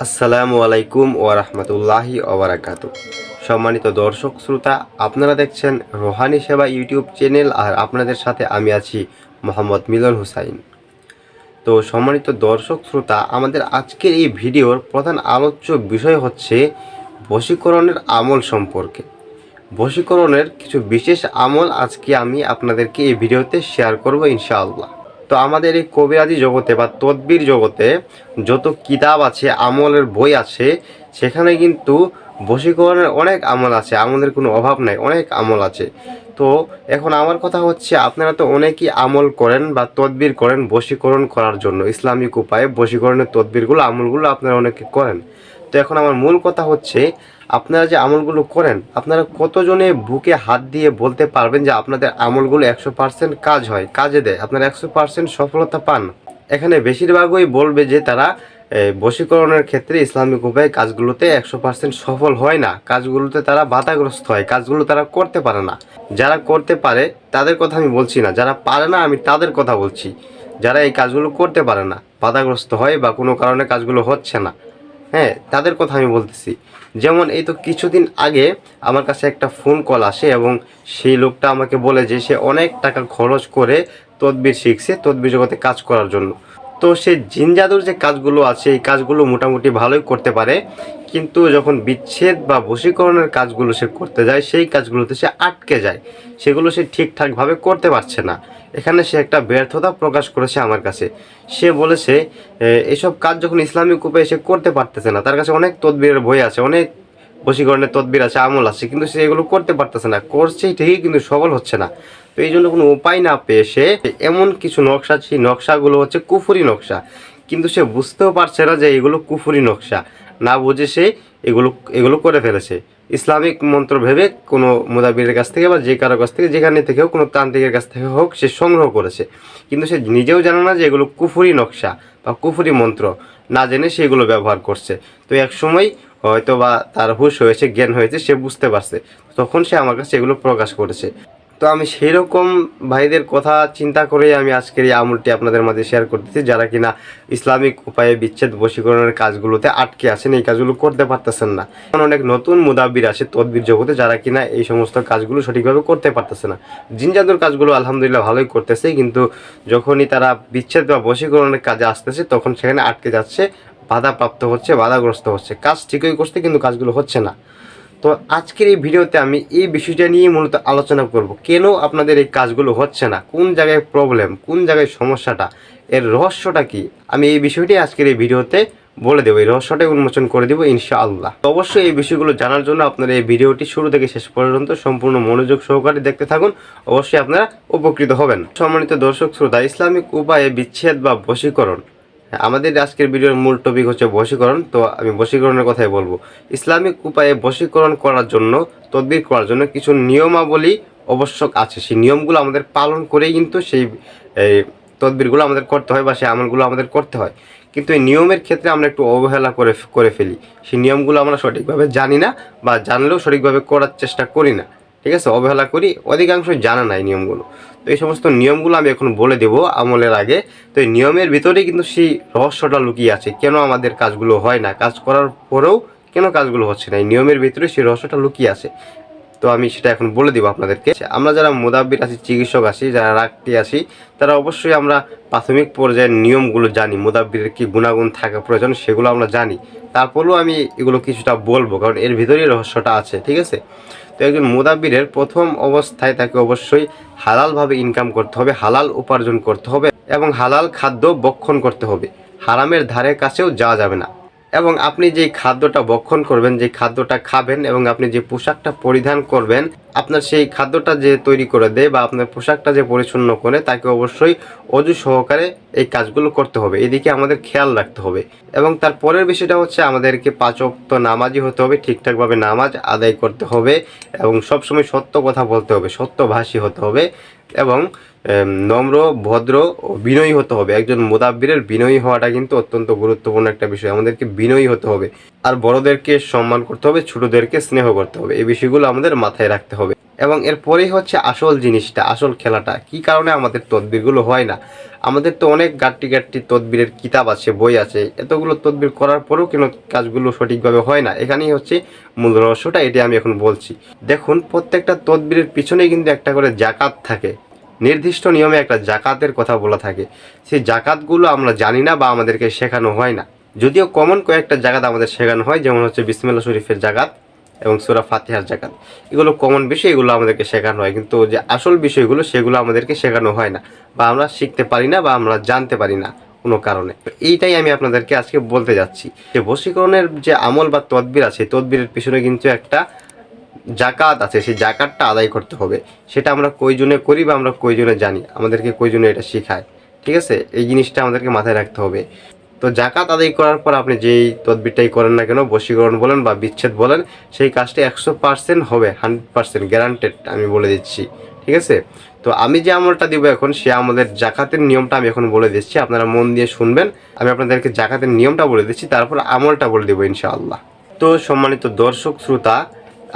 আসসালামু আলাইকুম ওয়া রাহমাতুল্লাহি ওয়া বারাকাতুহু। সম্মানিত দর্শক শ্রোতা, আপনারা দেখছেন রোহানি সেবা ইউটিউব চ্যানেল, আর আপনাদের সাথে আমি আছি মোহাম্মদ মিলন হুসাইন। তো সম্মানিত দর্শক শ্রোতা, আমাদের আজকের এই ভিডিওর প্রধান আলোচ্য বিষয় হচ্ছে বশীকরণের আমল সম্পর্কে। বশীকরণের কিছু বিশেষ আমল আজকে আমি আপনাদেরকে এই ভিডিওতে শেয়ার করব ইনশাআল্লাহ। তো আমাদের এই কবিরাজি জগতে বা তদবির জগতে যত কিতাব আছে, আমলের বই আছে, সেখানে কিন্তু বশীকরণের অনেক আমল আছে, আমলের কোনো অভাব নাই, অনেক আমল আছে। তো এখন আমার কথা হচ্ছে, আপনারা তো অনেকেই আমল করেন বা তদবির করেন বশীকরণ করার জন্য, ইসলামিক উপায়ে বশীকরণের তদবিরগুলো আমলগুলো আপনারা অনেকে করেন। তো এখন আমার মূল কথা হচ্ছে, আপনারা যে আমলগুলো করেন, আপনারা কতজনে বুকে হাত দিয়ে বলতে পারবেন যে আপনাদের আমলগুলো 100% কাজ হয়, কাজে দেয়, আপনারা 100% সফলতা পান? এখানে বেশিরভাগই বলবে যে তারা বশীকরণের ক্ষেত্রে ইসলামিক উপায়ে কাজগুলোতে 100% সফল হয় না, কাজগুলোতে তারা বাধাগ্রস্ত হয়, কাজগুলো তারা করতে পারে না। যারা করতে পারে তাদের কথা আমি বলছি না, যারা পারে না আমি তাদের কথা বলছি। যারা এই কাজগুলো করতে পারে না, বাধাগ্রস্ত হয় বা কোনো কারণে কাজগুলো হচ্ছে না, হ্যাঁ, তাদের কথা আমি বলতেছি। যেমন এই তো কিছুদিন আগে আমার কাছে একটা ফোন কল আসে এবং সেই লোকটা আমাকে বলে যে সে অনেক টাকা খরচ করে তদবির শিখছে, তদবির জগতে কাজ করার জন্য। তো সে জিন জাদুর যে কাজগুলো আছে, এই কাজগুলো মোটামুটি ভালোই করতে পারে, কিন্তু যখন বিচ্ছেদ বা বশীকরণের কাজগুলো সে করতে যায়, সেই কাজগুলোতে সে আটকে যায়, সেগুলো সে ঠিকঠাকভাবে করতে পারছে না। এখানে সে একটা ব্যর্থতা প্রকাশ করেছে আমার কাছে। সে বলেছে এসব কাজ যখন ইসলামিক উপায়ে সে করতে পারতেছে না, তার কাছে অনেক তদবিরের বই আছে, অনেক বশীকরণের তদবির আছে, আমল আছে, কিন্তু সে এগুলো করতে পারতেছে না, করছেই ঠিকই কিন্তু সফল হচ্ছে না। তো এই জন্য কোনো উপায় না পেয়ে সে এমন কিছু নকশা, সেই নকশাগুলো হচ্ছে কুফুরি নকশা, কিন্তু সে বুঝতেও পারছে না যে এগুলো কুফুরি নকশা, না বুঝে সে এগুলো এগুলো করে ফেলেছে। ইসলামিক মন্ত্র ভেবে কোনো মুদাবিরের কাছ থেকে বা যে কারো কাছ থেকে, যেখানে থেকে হোক, কোনো তান্ত্রিকের কাছ থেকে হোক, সে সংগ্রহ করেছে, কিন্তু সে নিজেও জানে না যে এগুলো কুফুরি নকশা বা কুফুরি মন্ত্র, না জেনে সেগুলো ব্যবহার করছে। তো এক সময় হয়তো বা তার হুঁশ হয়েছে, জ্ঞান হয়েছে, সে বুঝতে পারছে, তখন সে আমার কাছে এগুলো প্রকাশ করেছে। তো আমি সেই রকম ভাইদের কথা চিন্তা করেই আমি আজকের এই আমলটি আপনাদের মাঝে শেয়ার করতেছি, যারা কিনা ইসলামিক উপায়ে বিচ্ছেদ বশীকরণের কাজগুলোতে আটকে আছেন, এই কাজগুলো করতে পারতেছেন না। অনেক নতুন মুদাব্বির আছে তদবির জগতে, যারা কিনা এই সমস্ত কাজগুলো সঠিকভাবে করতে পারতেছে না। জিন জাদুর কাজগুলো আলহামদুলিল্লাহ ভালোই করতেছে, কিন্তু যখনই তারা বিচ্ছেদ বা বশীকরণের কাজে আসতেছে, তখন সেখানে আটকে যাচ্ছে, বাধাপ্রাপ্ত হচ্ছে, বাধাগ্রস্ত হচ্ছে। কাজ ঠিকই করছে কিন্তু কাজগুলো হচ্ছে না। তো আজকের এই ভিডিওতে আমি এই বিষয়টা নিয়ে মূলত আলোচনা করব, কেন আপনাদের এই কাজগুলো হচ্ছে না, কোন জায়গায় প্রবলেম, কোন জায়গায় সমস্যাটা, এর রহস্যটা কি, আমি এই বিষয়টি আজকের এই ভিডিওতে বলে দেবো, এই রহস্যটাই উন্মোচন করে দেবো ইনশাআল্লাহ। অবশ্যই এই বিষয়গুলো জানার জন্য আপনারা এই ভিডিওটি শুরু থেকে শেষ পর্যন্ত সম্পূর্ণ মনোযোগ সহকারে দেখতে থাকুন, অবশ্যই আপনারা উপকৃত হবেন। সম্মানিত দর্শক শ্রোতা, ইসলামিক উপায়ে বিচ্ছেদ বা বশীকরণ, আমাদের আজকের ভিডিওর মূল টপিক হচ্ছে বশীকরণ। তো আমি বশীকরণের কথাই বলবো। ইসলামিক উপায়ে বশীকরণ করার জন্য, তদবির করার জন্য কিছু নিয়মাবলী আবশ্যক আছে। সেই নিয়মগুলো আমাদের পালন করেই কিন্তু সেই তদবিরগুলো আমাদের করতে হয় বা সেই আমলগুলো আমাদের করতে হয়। কিন্তু এই নিয়মের ক্ষেত্রে আমরা একটু অবহেলা করে ফেলি, সেই নিয়মগুলো আমরা সঠিকভাবে জানি না, বা জানলেও সঠিকভাবে করার চেষ্টা করি না। ঠিক আছে, অবহেলা করি, অধিকাংশই জানা নাই নিয়মগুলো। তো এই সমস্ত নিয়মগুলো আমি এখন বলে দেবো আমলের আগে। তো এই নিয়মের ভিতরেই কিন্তু সেই রহস্যটা লুকিয়ে আছে, কেন আমাদের কাজগুলো হয় না, কাজ করার পরেও কেন কাজগুলো হচ্ছে না, এই নিয়মের ভিতরে সেই রহস্যটা লুকিয়ে আছে। তো আমি সেটা এখন বলে দিব আপনাদেরকে। আমরা যারা মুদাব্বির আছি, চিকিৎসক আছি, যারা রাখতে আছি, তারা অবশ্যই আমরা প্রাথমিক পর্যায়ের নিয়মগুলো জানি, মুদাব্বিরের কি গুণাগুণ থাকা প্রয়োজন সেগুলো আমরা জানি। তারপরেও আমি এগুলো কিছুটা বলবো, কারণ এর ভিতরেই রহস্যটা আছে। ঠিক আছে, তো একজন মুদাব্বিরের প্রথম অবস্থায় তাকে অবশ্যই হালালভাবে ইনকাম করতে হবে, হালাল উপার্জন করতে হবে, এবং হালাল খাদ্য ভক্ষণ করতে হবে। হারামের ধারে কাছেও যাওয়া যাবে না। এবং আপনি যে খাদ্যটা ভক্ষণ করবেন, যে খাদ্যটা খাবেন, এবং আপনি যে পোশাকটা পরিধান করবেন, আপনার সেই খাদ্যটা যে তৈরি করে দেয় বা আপনার পোশাকটা যে পরিচ্ছন্ন করে, তাকে অবশ্যই অজু সহকারে এই কাজগুলো করতে হবে। এদিকে আমাদের খেয়াল রাখতে হবে। এবং তার পরের বিষয়টা হচ্ছে, আমাদেরকে 5 ওয়াক্ত নামাজি হতে হবে, ঠিকঠাকভাবে নামাজ আদায় করতে হবে, এবং সবসময় সত্য কথা বলতে হবে, সত্যভাষী হতে হবে, এবং নম্র, ভদ্র ও বিনয়ী হতে হবে। একজন মুদাব্বিরের বিনয়ী হওয়াটা কিন্তু অত্যন্ত গুরুত্বপূর্ণ একটা বিষয়। আমাদেরকে বিনয়ী হতে হবে, আর বড়দেরকে সম্মান করতে হবে, ছোটদেরকে স্নেহ করতে হবে। এই বিষয়গুলো আমাদের মাথায় রাখতে হবে। এবং এরপরেই হচ্ছে আসল জিনিসটা, আসল খেলাটা। কি কারণে আমাদের তদবিরগুলো হয় না? আমাদের তো অনেক গাট্টি গাট্টি তদবিরের কিতাব আছে, বই আছে, এতগুলো তদবির করার পরেও কেন কাজগুলো সঠিকভাবে হয় না? এখানেই হচ্ছে মূল রহস্যটা, এটি আমি এখন বলছি। দেখুন, প্রত্যেকটা তদবিরের পিছনেই কিন্তু একটা করে জাকাত থাকে, নির্দিষ্ট নিয়মে একটা জাকাতের কথা বলা থাকে। সেই জাকাতগুলো আমরা জানি না বা আমাদেরকে শেখানো হয় না। যদিও কমন কয়েকটা জাকাত আমাদের শেখানো হয়, যেমন হচ্ছে বিসমিল্লাহ শরীফের জাকাত এবং সূরা ফাতিহার জাকাত। এগুলো কমন বিষয়, এগুলো আমাদেরকে শেখানো হয়, কিন্তু যে আসল বিষয়গুলো সেগুলো আমাদেরকে শেখানো হয় না, বা আমরা শিখতে পারি না, বা আমরা জানতে পারি না কোনো কারণে। এইটাই আমি আপনাদেরকে আজকে বলতে যাচ্ছি, যে বশীকরণের যে আমল বা তদবির আছে, তদবিরের পিছনে কিন্তু একটা জাকাত আছে, সেই জাকাতটা আদায় করতে হবে। সেটা আমরা কয়জনে করি বা আমরা কয়জনে জানি, আমাদেরকে কয়জনে এটা শেখায়, ঠিক আছে? এই জিনিসটা আমাদেরকে মাথায় রাখতে হবে। তো জাকাত আদায় করার পর আপনি যেই তদবিরটাই করেন না কেন, বশীকরণ বলেন বা বিচ্ছেদ বলেন, সেই কাজটি 100% হবে, 100% গ্যারান্টেড, আমি বলে দিচ্ছি, ঠিক আছে? তো আমি যে আমলটা দিব এখন, সে আমলের জাকাতের নিয়মটা আমি এখন বলে দিচ্ছি, আপনারা মন দিয়ে শুনবেন। আমি আপনাদেরকে জাকাতের নিয়মটা বলে দিচ্ছি, তারপর আমলটা বলে দেবো ইনশাআল্লাহ। তো সম্মানিত দর্শক শ্রোতা,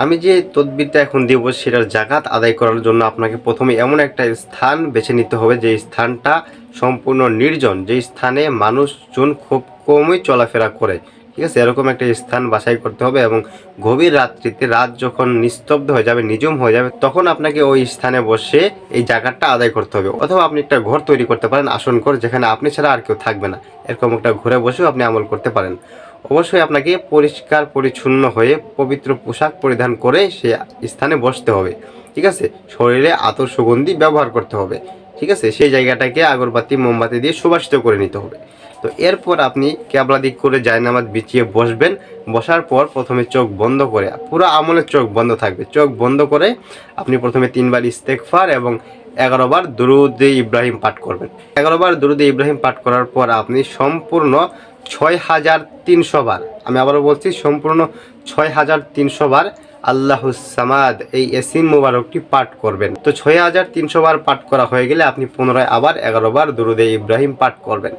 আমি যে তদবিরটা এখন দিব, সেটার জাকাত আদায় করার জন্য আপনাকে প্রথমে এমন একটা স্থান বেছে নিতে হবে, যে স্থানটা সম্পূর্ণ নির্জন, যে স্থানে মানুষজন খুব কমই চলাফেরা করে, ঠিক আছে? এরকম একটা স্থান বাছাই করতে হবে, এবং গভীর রাত্রিতে, রাত যখন নিস্তব্ধ হয়ে যাবে, নিঝুম হয়ে যাবে, তখন আপনাকে ওই স্থানে বসে এই জাকাতটা আদায় করতে হবে। অথবা আপনি একটা ঘর তৈরি করতে পারেন, আসন ঘর, যেখানে আপনি ছাড়া আর কেউ থাকবে না, এরকম একটা ঘরে বসেও আপনি আমল করতে পারেন। অবশ্যই আপনাকে পরিষ্কার পরিচ্ছন্ন হয়ে পবিত্র পোশাক পরিধান করে সে স্থানে বসতে হবে, ঠিক আছে? শরীরে আতর সুগন্ধি ব্যবহার করতে হবে, ঠিক আছে? সেই জায়গাটাকে আগরবাতি মোমবাতি দিয়ে সুবাসিত করে নিতে হবে। তো এরপর আপনি ক্যাবলা দিক করে জায়নামাজ বিছিয়ে বসবেন। বসার পর প্রথমে চোখ বন্ধ করে, পুরো আমলের চোখ বন্ধ থাকবে, চোখ বন্ধ করে আপনি প্রথমে 3 বার ইস্তেগফার এবং 11 বার দুরূদ ইব্রাহিম পাঠ করবেন। 11 বার দুরূদ ইব্রাহিম পাঠ করার পর আপনি সম্পূর্ণ 6300 বার, আমি আবারও বলছি, সম্পূর্ণ 6300 বার আল্লাহুস সামাদ, এই এসিম মুবারকটি পাঠ করবেন। তো 6300 বার পাঠ করা হয়ে গেলে আপনি পুনরায় আবার 11 বার দুরূদে ইব্রাহিম পাঠ করবেন।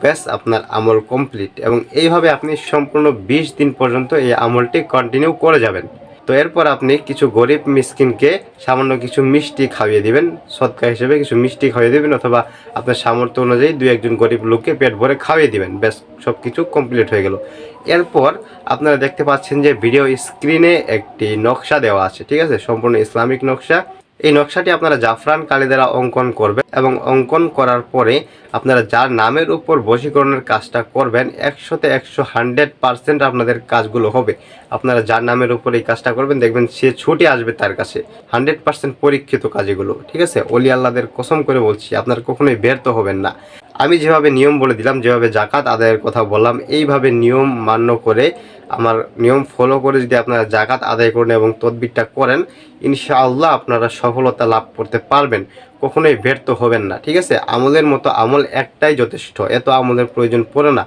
ব্যাস, আপনার আমল কমপ্লিট। এবং এইভাবে আপনি সম্পূর্ণ 20 দিন পর্যন্ত এই আমলটি কন্টিনিউ করে যাবেন। তো এরপর আপনি কিছু গরিব মিসকিনকে সামান্য কিছু মিষ্টি খাইয়ে দিবেন, সদকা হিসেবে কিছু মিষ্টি খাইয়ে দিবেন, অথবা আপনার সামর্থ্য অনুযায়ী 2-1 জন গরিব লোককে পেট ভরে খাইয়ে দিবেন। ব্যাস, সব কিছু কমপ্লিট হয়ে গেল। এরপর আপনারা দেখতে পাচ্ছেন যে ভিডিও স্ক্রিনে একটি নকশা দেওয়া আছে, ঠিক আছে? সম্পূর্ণ ইসলামিক নকশা। এই নকশাটি আপনারা জাফরান কালি দ্বারা অঙ্কন করবেন, এবং অঙ্কন করার পরে আপনারা যার নামের উপর বশীকরণের কাজটা করবেন, 100-তে 100% আপনাদের কাজগুলো হবে। আপনারা যার নামের উপর এই কাজটা করবেন, দেখবেন সে ছুটে আসবে তার কাছে। 100% পরীক্ষিত কাজ এগুলো, ঠিক আছে? ওলি আল্লাহদের কসম করে বলছি, আপনারা কখনোই ব্যর্থ হবেন না। আমি যেভাবে নিয়ম বলে দিলাম, যেভাবে জাকাত আদায়ের কথা বললাম, এইভাবে নিয়ম মান্য করে, আমার নিয়ম ফলো করে যদি আপনারা জাকাত আদায় করেন এবং তদবিরটা করেন, ইনশাআল্লাহ আপনারা সফলতা লাভ করতে পারবেন, কখনোই ব্যর্থ হবেন না, ঠিক আছে? আমলের মতো আমল একটাই যথেষ্ট, এত আমলের প্রয়োজন পড়ে না।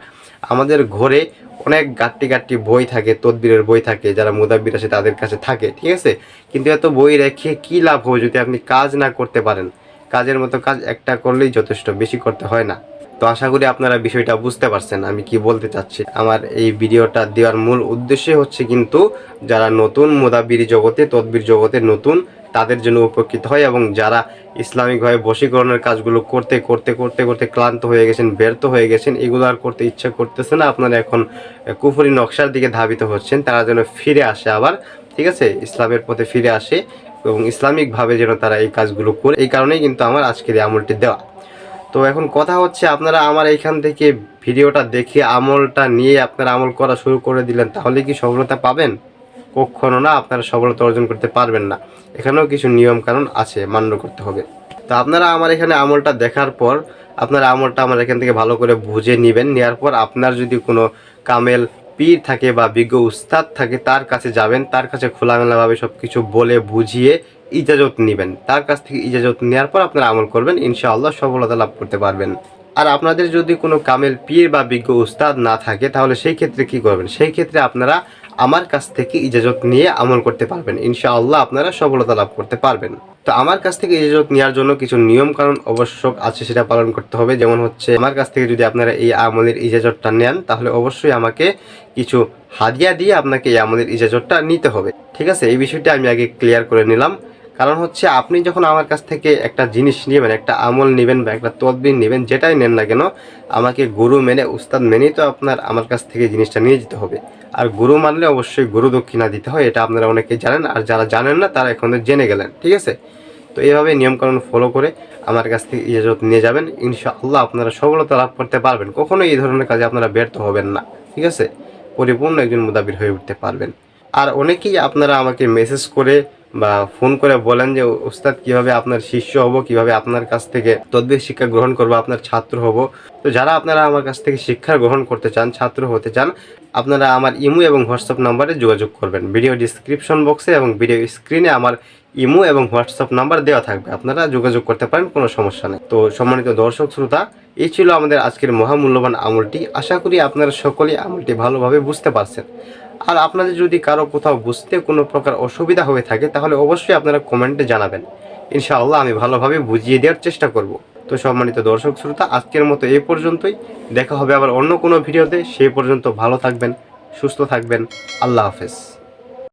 আমাদের ঘরে অনেক গাট্টি গাট্টি বই থাকে, তদবিরের বই থাকে, যারা মুদাব্বির আছে তাদের কাছে থাকে, ঠিক আছে? কিন্তু এত বই রেখে কি লাভ হবে যদি আপনি কাজ না করতে পারেন? কাজের মতো কাজ একটা করলেই যথেষ্ট, বেশি করতে হয় না। তো আশা করি আপনারা বিষয়টা বুঝতে পারছেন আমি কি বলতে চাচ্ছি। আমার এই ভিডিওটা দেওয়ার মূল উদ্দেশ্য হচ্ছে কিন্তু যারা নতুন মুদাব্বির জগতে, তদবির জগতে নতুন, তাদের জন্য উপকৃত হয়, এবং যারা ইসলামিকভাবে বশীকরণের কাজগুলো করতে করতে করতে করতে ক্লান্ত হয়ে গেছেন, ব্যর্থ হয়ে গেছেন, এগুলো আর করতে ইচ্ছা করতেছে না, আপনারা এখন কুফরি নকশার দিকে ধাবিত হচ্ছেন, তারা যেন ফিরে আসে আবার, ঠিক আছে? ইসলামের পথে ফিরে আসে, এবং ইসলামিকভাবে যেন তারা এই কাজগুলো করে। এই কারণেই কিন্তু আমার আজকের এই আমলটি দেওয়া। তো এখন কথা হচ্ছে, আপনারা আমার এইখান থেকে ভিডিওটা দেখে আমলটা নিয়ে আপনারা আমল করা শুরু করে দিলেন, তাহলে কি সফলতা পাবেন? কখনো না, আপনারা সফলতা অর্জন করতে পারবেন না। এখানেও কিছু নিয়ম কানুন আছে, মান্য করতে হবে। তো আপনারা আমার এখানে আমলটা দেখার পর আপনারা আমলটা আমার এখান থেকে ভালো করে বুঝে নেবেন। নেওয়ার পর আপনার যদি কোনো কামেল পীর থাকে বা বিজ্ঞ উস্তাদ থাকে, তার কাছে যাবেন, তার কাছে খোলামেলাভাবে সব কিছু বলে বুঝিয়ে ইজাজত নেবেন। তার কাছ থেকে ইজাজত নেওয়ার পর আপনারা আমল করবেন, ইনশাআল্লাহ সফলতা লাভ করতে পারবেন। আর আপনাদের যদি কোনো কামেল পীর বা বিজ্ঞ উস্তাদ না থাকে, তাহলে সেই ক্ষেত্রে কি করবেন? সেই ক্ষেত্রে আপনারা আমার কাছ থেকে ইজাজত নিয়ে আমল করতে পারবেন, ইনশাআল্লাহ আপনারা সফলতা লাভ করতে পারবেন। তো আমার কাছ থেকে ইজাজত নেওয়ার জন্য কিছু নিয়ম কানুন আবশ্যক আছে, সেটা পালন করতে হবে। যেমন হচ্ছে, আমার কাছ থেকে যদি আপনারা এই আমলের ইজাজতটা নেন, তাহলে অবশ্যই আমাকে কিছু হাদিয়া দিয়ে আপনাকে এই আমলের ইজাজতটা নিতে হবে, ঠিক আছে? এই বিষয়টা আমি আগে ক্লিয়ার করে নিলাম। কারণ হচ্ছে আপনি যখন আমার কাছ থেকে একটা জিনিস নেবেন, একটা আমল নেবেন বা একটা তদবির নেবেন, যেটাই নেন না কেন, আমাকে গুরু মেনে উস্তাদ মেনেই তো আপনার আমার কাছ থেকে জিনিসটা নিয়ে যেতে হবে। আর গুরু মানলে অবশ্যই গুরু দক্ষিণা দিতে হয়, এটা আপনারা অনেকেই জানেন, আর যারা জানেন না তারা এখন জেনে গেলেন। ঠিক আছে, তো এইভাবে নিয়মকানুন ফলো করে আমার কাছ থেকে ইজাজত নিয়ে যাবেন, ইনশাআল্লাহ আপনারা সফলতা লাভ করতে পারবেন। কখনোই এই ধরনের কাজে আপনারা ব্যর্থ হবেন না। ঠিক আছে, পরিপূর্ণ একজন মুদাব্বির হয়ে উঠতে পারবেন। আর অনেকেই আপনারা আমাকে মেসেজ করে বা ফোন করে বলেন যে উস্তাদ কিভাবে আপনার শিষ্য হব, কিভাবে আপনার কাছ থেকে তদবির শিক্ষা গ্রহণ করব, আপনার ছাত্র হব। তো যারা আপনারা আমার কাছ থেকে শিক্ষা গ্রহণ করতে চান, ছাত্র হতে চান, আপনারা আমার ইমো এবং হোয়াটসঅ্যাপ নাম্বারে যোগাযোগ করবেন। ভিডিও ডিসক্রিপশন বক্সে এবং ভিডিও স্ক্রিনে আমার ইমো এবং হোয়াটসঅ্যাপ নাম্বার দেওয়া থাকবে, আপনারা যোগাযোগ করতে পারেন, কোনো সমস্যা নেই। তো সম্মানিত দর্শক শ্রোতা, এই ছিল আমাদের আজকের মহামূল্যবান আমলটি। আশা করি আপনারা সকলেই আমলটি ভালোভাবে বুঝতে পারছেন। আর আপনাদের যদি কারো কোথাও বুঝতে কোনো প্রকার অসুবিধা হয়ে থাকে তাহলে অবশ্যই আপনারা কমেন্টে জানাবেন, ইনশাআল্লাহ আমি ভালোভাবে বুঝিয়ে দেওয়ার চেষ্টা করব। তো সম্মানিত দর্শক শ্রোতা, আজকের মতো এই পর্যন্তই। দেখা হবে আবার অন্য কোনো ভিডিওতে। সেই পর্যন্ত ভালো থাকবেন, সুস্থ থাকবেন। আল্লাহ হাফেজ।